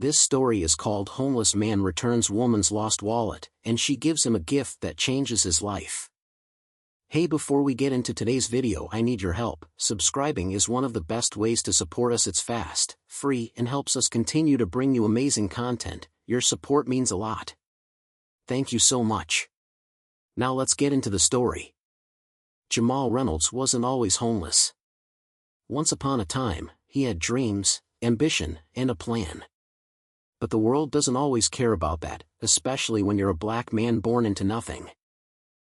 This story is called Homeless Man Returns Woman's Lost Wallet, and she gives him a gift that changes his life. Hey, before we get into today's video, I need your help. Subscribing is one of the best ways to support us. It's fast, free, and helps us continue to bring you amazing content. Your support means a lot. Thank you so much. Now let's get into the story. Jamal Reynolds wasn't always homeless. Once upon a time, he had dreams, ambition, and a plan. But the world doesn't always care about that, especially when you're a black man born into nothing.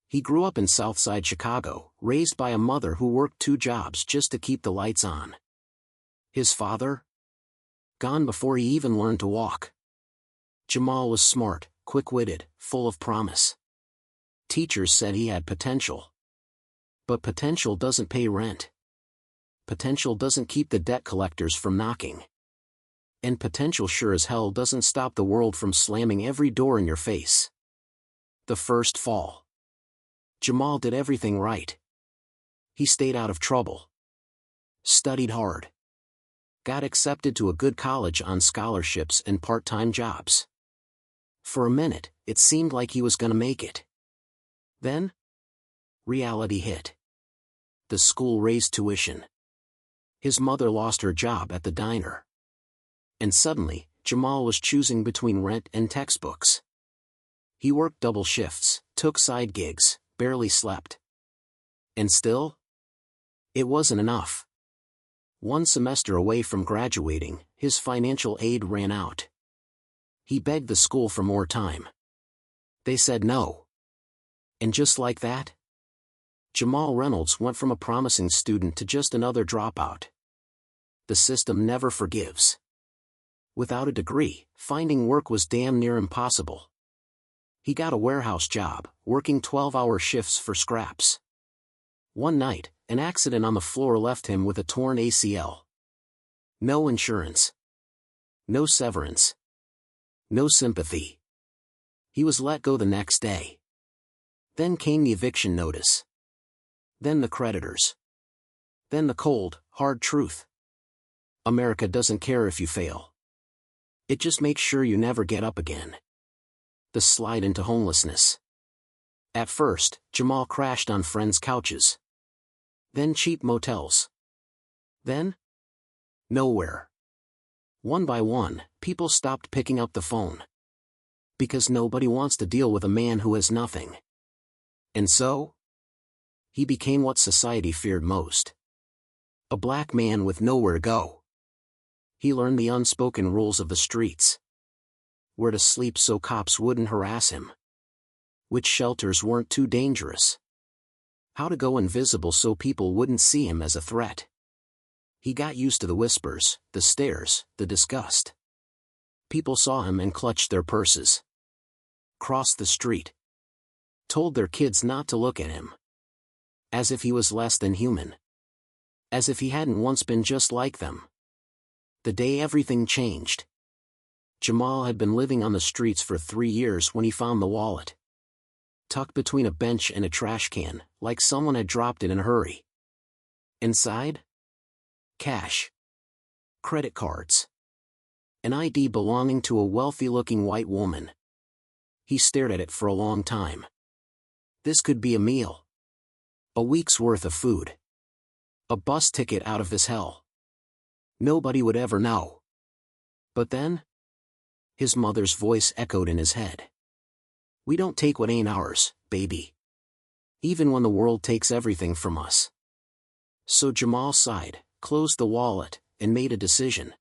He grew up in Southside Chicago, raised by a mother who worked 2 jobs just to keep the lights on. His father? Gone before he even learned to walk. Jamal was smart, quick-witted, full of promise. Teachers said he had potential. But potential doesn't pay rent. Potential doesn't keep the debt collectors from knocking. And potential sure as hell doesn't stop the world from slamming every door in your face. The first fall. Jamal did everything right. He stayed out of trouble. Studied hard. Got accepted to a good college on scholarships and part-time jobs. For a minute, it seemed like he was gonna make it. Then, reality hit. The school raised tuition. His mother lost her job at the diner. And suddenly, Jamal was choosing between rent and textbooks. He worked double shifts, took side gigs, barely slept. And still? It wasn't enough. 1 semester away from graduating, his financial aid ran out. He begged the school for more time. They said no. And just like that, Jamal Reynolds went from a promising student to just another dropout. The system never forgives. Without a degree, finding work was damn near impossible. He got a warehouse job, working 12-hour shifts for scraps. One night, an accident on the floor left him with a torn ACL. No insurance. No severance. No sympathy. He was let go the next day. Then came the eviction notice. Then the creditors. Then the cold, hard truth. America doesn't care if you fail. It just makes sure you never get up again. The slide into homelessness. At first, Jamal crashed on friends' couches. Then cheap motels. Then? Nowhere. One by one, people stopped picking up the phone. Because nobody wants to deal with a man who has nothing. And so? He became what society feared most. A black man with nowhere to go. He learned the unspoken rules of the streets. Where to sleep so cops wouldn't harass him. Which shelters weren't too dangerous. How to go invisible so people wouldn't see him as a threat. He got used to the whispers, the stares, the disgust. People saw him and clutched their purses. Crossed the street. Told their kids not to look at him. As if he was less than human. As if he hadn't once been just like them. The day everything changed. Jamal had been living on the streets for 3 years when he found the wallet. Tucked between a bench and a trash can, like someone had dropped it in a hurry. Inside? Cash. Credit cards. An ID belonging to a wealthy-looking white woman. He stared at it for a long time. This could be a meal. A week's worth of food. A bus ticket out of this hell. Nobody would ever know. But then? His mother's voice echoed in his head. We don't take what ain't ours, baby. Even when the world takes everything from us. So Jamal sighed, closed the wallet, and made a decision.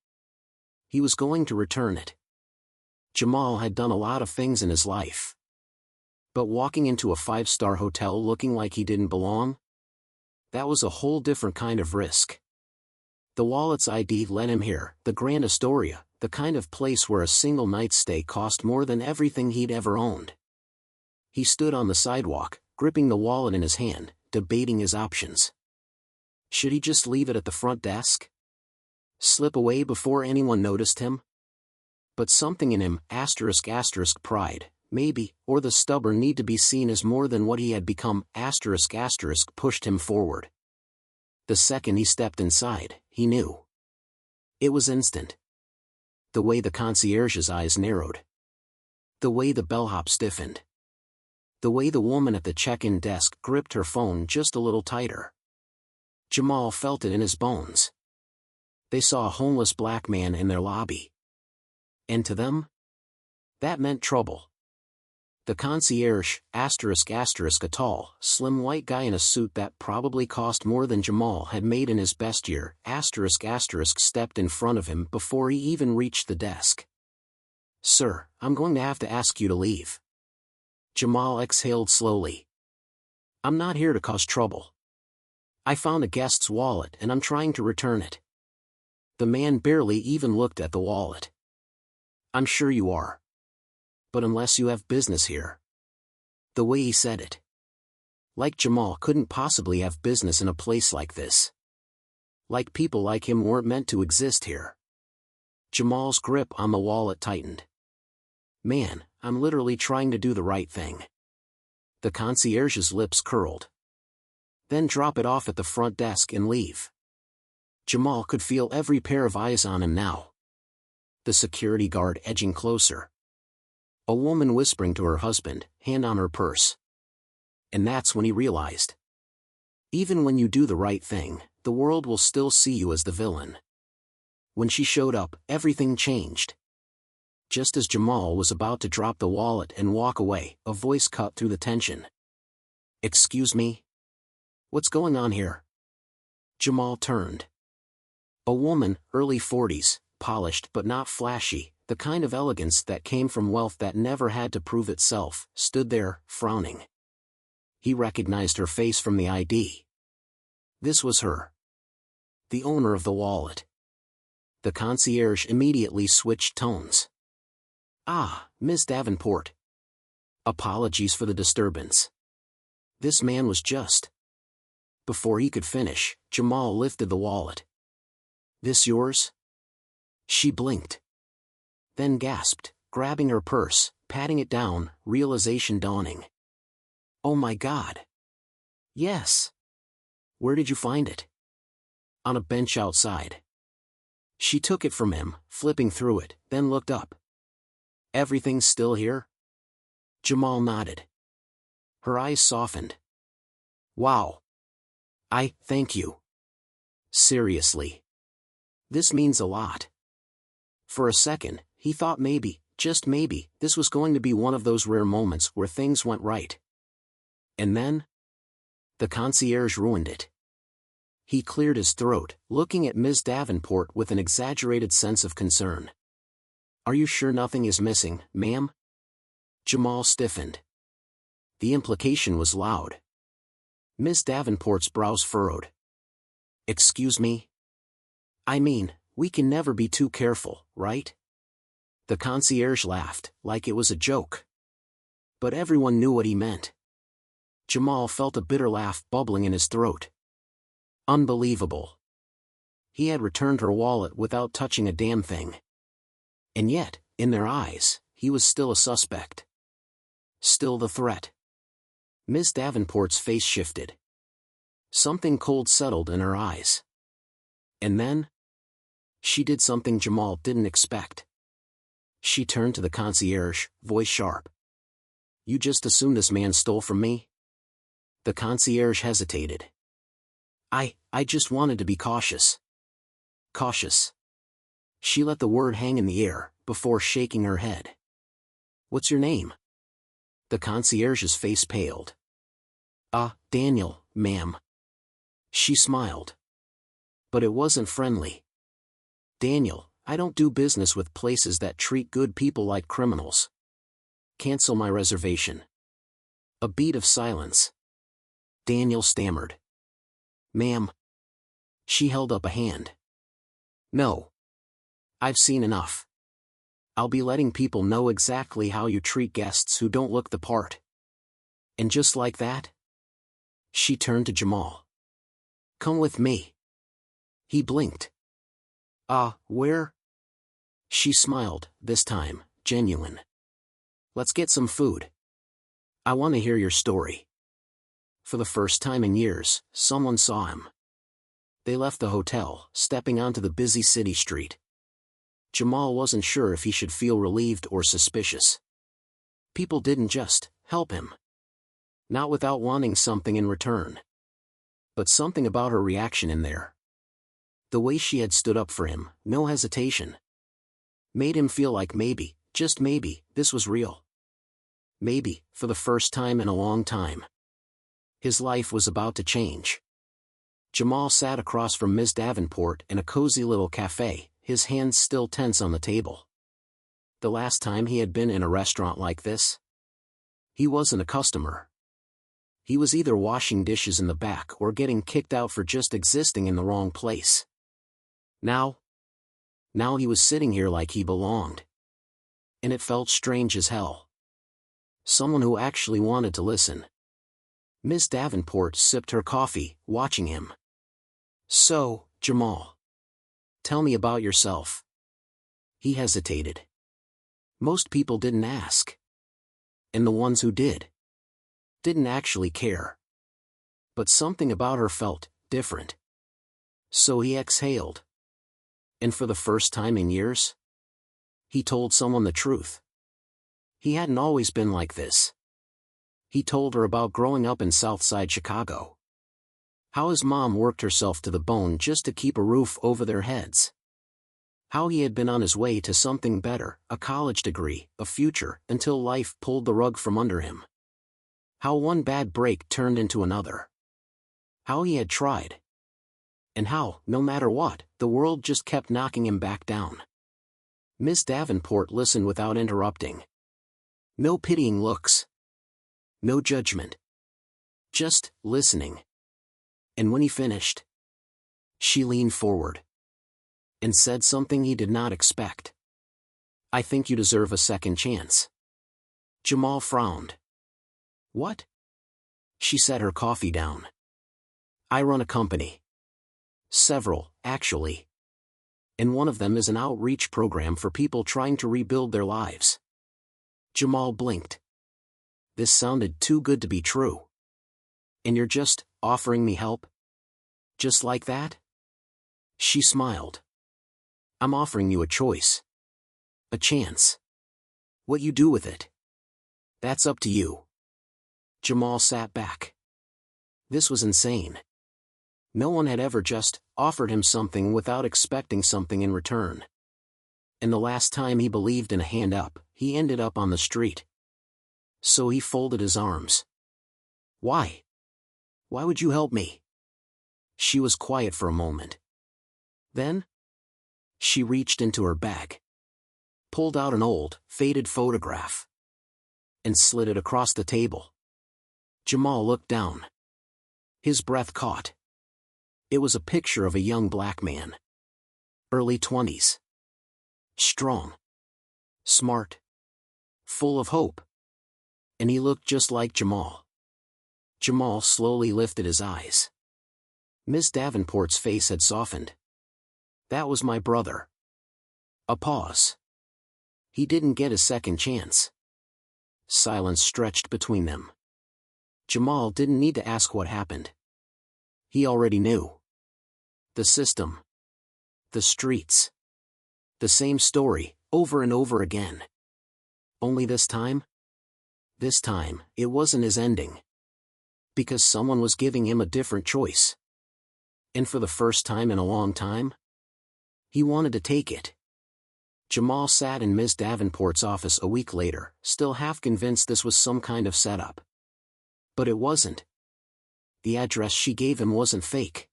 He was going to return it. Jamal had done a lot of things in his life. But walking into a 5-star hotel looking like he didn't belong? That was a whole different kind of risk. The wallet's ID led him here, the Grand Astoria, the kind of place where a single night's stay cost more than everything he'd ever owned. He stood on the sidewalk, gripping the wallet in his hand, debating his options. Should he just leave it at the front desk? Slip away before anyone noticed him? But something in him, pride, maybe, or the stubborn need to be seen as more than what he had become, pushed him forward. The second he stepped inside, he knew. It was instant. The way the concierge's eyes narrowed. The way the bellhop stiffened. The way the woman at the check-in desk gripped her phone just a little tighter. Jamal felt it in his bones. They saw a homeless black man in their lobby. And to them, that meant trouble. The concierge, a tall, slim white guy in a suit that probably cost more than Jamal had made in his best year, stepped in front of him before he even reached the desk. "Sir, I'm going to have to ask you to leave." Jamal exhaled slowly. "I'm not here to cause trouble. I found a guest's wallet and I'm trying to return it." The man barely even looked at the wallet. "I'm sure you are. But unless you have business here." The way he said it. Like Jamal couldn't possibly have business in a place like this. Like people like him weren't meant to exist here. Jamal's grip on the wallet tightened. "Man, I'm literally trying to do the right thing." The concierge's lips curled. "Then drop it off at the front desk and leave." Jamal could feel every pair of eyes on him now. The security guard edging closer. A woman whispering to her husband, hand on her purse. And that's when he realized. Even when you do the right thing, the world will still see you as the villain. When she showed up, everything changed. Just as Jamal was about to drop the wallet and walk away, a voice cut through the tension. "Excuse me? What's going on here?" Jamal turned. A woman, early 40s, polished but not flashy, the kind of elegance that came from wealth that never had to prove itself, stood there, frowning. He recognized her face from the ID. This was her. The owner of the wallet. The concierge immediately switched tones. "Ah, Ms. Davenport. Apologies for the disturbance. This man was just..." Before he could finish, Jamal lifted the wallet. "This yours?" She blinked. Then gasped, grabbing her purse, patting it down, realization dawning. "Oh my God. Yes. Where did you find it?" "On a bench outside." She took it from him, flipping through it, then looked up. "Everything's still here?" Jamal nodded. Her eyes softened. "Wow. Thank you. Seriously. This means a lot." For a second, he thought maybe, just maybe, this was going to be one of those rare moments where things went right. And then? The concierge ruined it. He cleared his throat, looking at Ms. Davenport with an exaggerated sense of concern. "Are you sure nothing is missing, ma'am?" Jamal stiffened. The implication was loud. Ms. Davenport's brows furrowed. "Excuse me? I mean, we can never be too careful, right?" The concierge laughed, like it was a joke. But everyone knew what he meant. Jamal felt a bitter laugh bubbling in his throat. Unbelievable. He had returned her wallet without touching a damn thing. And yet, in their eyes, he was still a suspect. Still the threat. Ms. Davenport's face shifted. Something cold settled in her eyes. And then? She did something Jamal didn't expect. She turned to the concierge, voice sharp. "You just assume this man stole from me?" The concierge hesitated. I just wanted to be cautious." "Cautious." She let the word hang in the air, before shaking her head. "What's your name?" The concierge's face paled. Daniel, ma'am." She smiled. But it wasn't friendly. "Daniel, I don't do business with places that treat good people like criminals. Cancel my reservation." A beat of silence. Daniel stammered. "Ma'am." She held up a hand. "No. I've seen enough. I'll be letting people know exactly how you treat guests who don't look the part." And just like that, she turned to Jamal. "Come with me." He blinked. Where?" She smiled, this time, genuine. "Let's get some food. I want to hear your story." For the first time in years, someone saw him. They left the hotel, stepping onto the busy city street. Jamal wasn't sure if he should feel relieved or suspicious. People didn't just help him. Not without wanting something in return. But something about her reaction in there. The way she had stood up for him, no hesitation. Made him feel like maybe, just maybe, this was real. Maybe, for the first time in a long time, his life was about to change. Jamal sat across from Ms. Davenport in a cozy little cafe, his hands still tense on the table. The last time he had been in a restaurant like this, he wasn't a customer. He was either washing dishes in the back or getting kicked out for just existing in the wrong place. Now he was sitting here like he belonged. And it felt strange as hell. Someone who actually wanted to listen. Ms. Davenport sipped her coffee, watching him. "So, Jamal. Tell me about yourself." He hesitated. Most people didn't ask. And the ones who didn't actually care. But something about her felt different. So he exhaled. And for the first time in years, he told someone the truth. He hadn't always been like this. He told her about growing up in Southside Chicago. How his mom worked herself to the bone just to keep a roof over their heads. How he had been on his way to something better, a college degree, a future, until life pulled the rug from under him. How one bad break turned into another. How he had tried. And how, no matter what, the world just kept knocking him back down. Miss Davenport listened without interrupting. No pitying looks. No judgment. Just listening. And when he finished, she leaned forward and said something he did not expect. "I think you deserve a second chance." Jamal frowned. "What?" She set her coffee down. "I run a company. Several, actually. And one of them is an outreach program for people trying to rebuild their lives." Jamal blinked. This sounded too good to be true. "And you're just offering me help? Just like that?" She smiled. "I'm offering you a choice. A chance. What you do with it, that's up to you." Jamal sat back. This was insane. No one had ever just offered him something without expecting something in return. And the last time he believed in a hand up, he ended up on the street. So he folded his arms. "Why? Why would you help me?" She was quiet for a moment. Then, she reached into her bag, pulled out an old, faded photograph, and slid it across the table. Jamal looked down. His breath caught. It was a picture of a young black man. Early 20s. Strong. Smart. Full of hope. And he looked just like Jamal. Jamal slowly lifted his eyes. Miss Davenport's face had softened. "That was my brother." A pause. He didn't get a second chance. Silence stretched between them. Jamal didn't need to ask what happened. He already knew. The system. The streets. The same story, over and over again. Only this time, it wasn't his ending. Because someone was giving him a different choice. And for the first time in a long time, he wanted to take it. Jamal sat in Ms. Davenport's office a week later, still half convinced this was some kind of setup. But it wasn't. The address she gave him wasn't fake.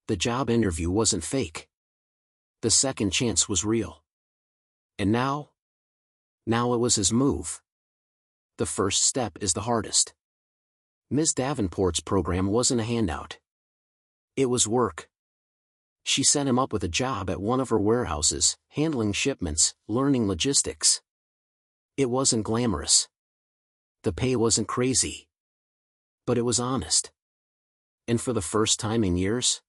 The job interview wasn't fake. The second chance was real. And now it was his move. The first step is the hardest. Ms. Davenport's program wasn't a handout. It was work. She set him up with a job at one of her warehouses, handling shipments, learning logistics. It wasn't glamorous. The pay wasn't crazy. But it was honest. And for the first time in years,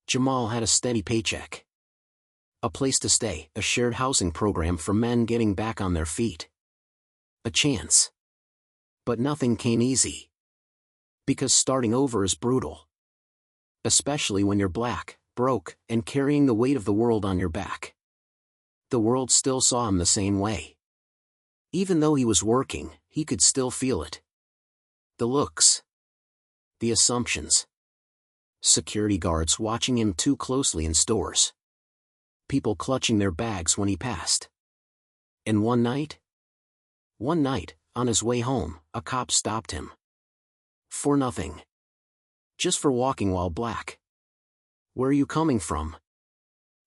Jamal had a steady paycheck. A place to stay, a shared housing program for men getting back on their feet. A chance. But nothing came easy. Because starting over is brutal. Especially when you're black, broke, and carrying the weight of the world on your back. the world still saw him the same way. Even though he was working, he could still feel it. The looks. The assumptions. Security guards watching him too closely in stores. People clutching their bags when he passed. And one night, on his way home, a cop stopped him. For nothing. Just for walking while black. Where are you coming from?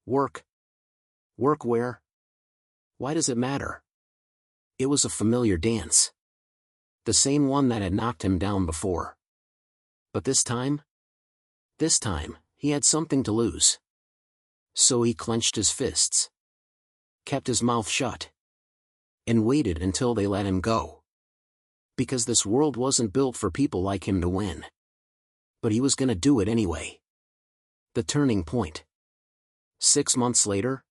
Work. Work where? Why does it matter? It was a familiar dance. The same one that had knocked him down before. But this time, he had something to lose. So he clenched his fists. Kept his mouth shut. And waited until they let him go. Because this world wasn't built for people like him to win. But he was gonna do it anyway. The turning point. 6 months later,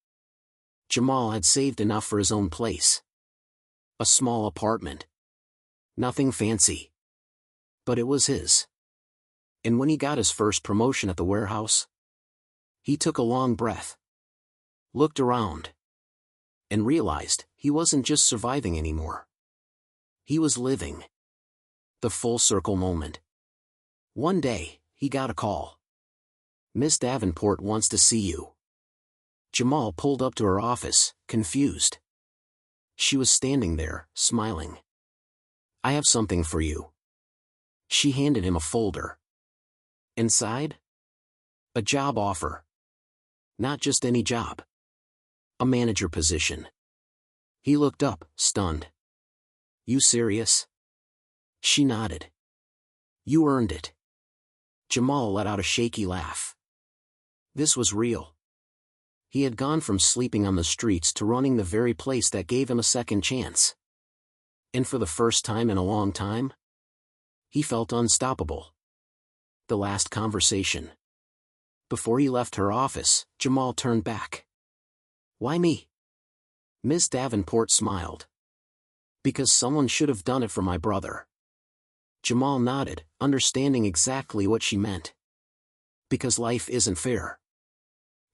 Jamal had saved enough for his own place. A small apartment. Nothing fancy. But it was his. And when he got his first promotion at the warehouse, he took a long breath. Looked around. And realized he wasn't just surviving anymore. He was living. The full circle moment. One day, he got a call. Miss Davenport wants to see you. Jamal pulled up to her office, confused. She was standing there, smiling. I have something for you. She handed him a folder. Inside? A job offer. Not just any job. A manager position. He looked up, stunned. You serious? She nodded. You earned it. Jamal let out a shaky laugh. This was real. He had gone from sleeping on the streets to running the very place that gave him a second chance. And for the first time in a long time, he felt unstoppable. The last conversation. Before he left her office, Jamal turned back. Why me? Miss Davenport smiled. Because someone should have done it for my brother. Jamal nodded, understanding exactly what she meant. Because life isn't fair.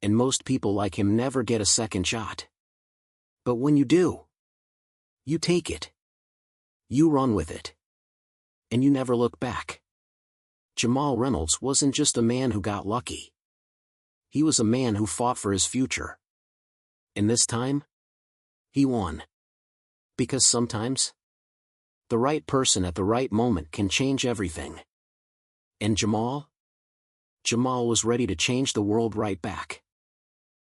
And most people like him never get a second shot. But when you do, you take it. You run with it. And you never look back. Jamal Reynolds wasn't just a man who got lucky. He was a man who fought for his future. And this time, he won. Because sometimes, the right person at the right moment can change everything. And Jamal was ready to change the world right back.